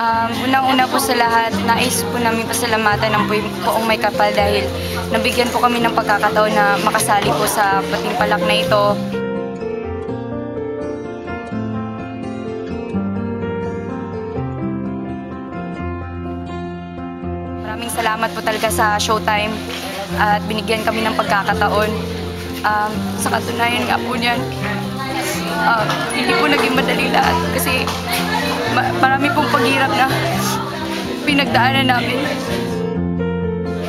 Unang-una po sa lahat, nais po namin pasalamatan ng Poong May Kapal dahil nabigyan po kami ng pagkakataon na makasali po sa patimpalak na ito. Maraming salamat po talaga sa Showtime at binigyan kami ng pagkakataon. Sa katunayan nga po niyan, hindi po naging madali lahat kasi marami pong paghirap na pinagdaanan namin.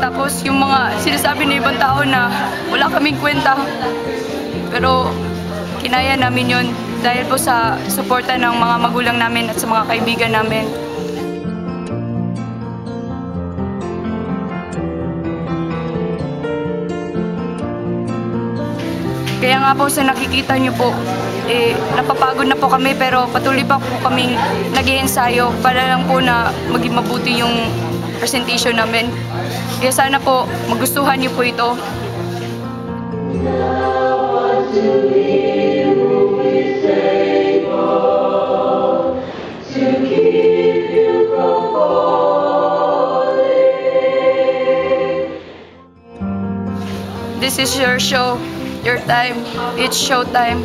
Tapos yung mga sinasabi ng ibang tao na wala kaming kwenta, pero kinaya namin yon dahil po sa suporta ng mga magulang namin at sa mga kaibigan namin. Kaya nga po sa nakikita niyo po, napapagod na po kami pero patuloy pa po kaming nag-iensayo para lang po na maging mabuti yung presentation namin. Kaya sana po magustuhan niyo po ito. This is your show. Your time, it's showtime.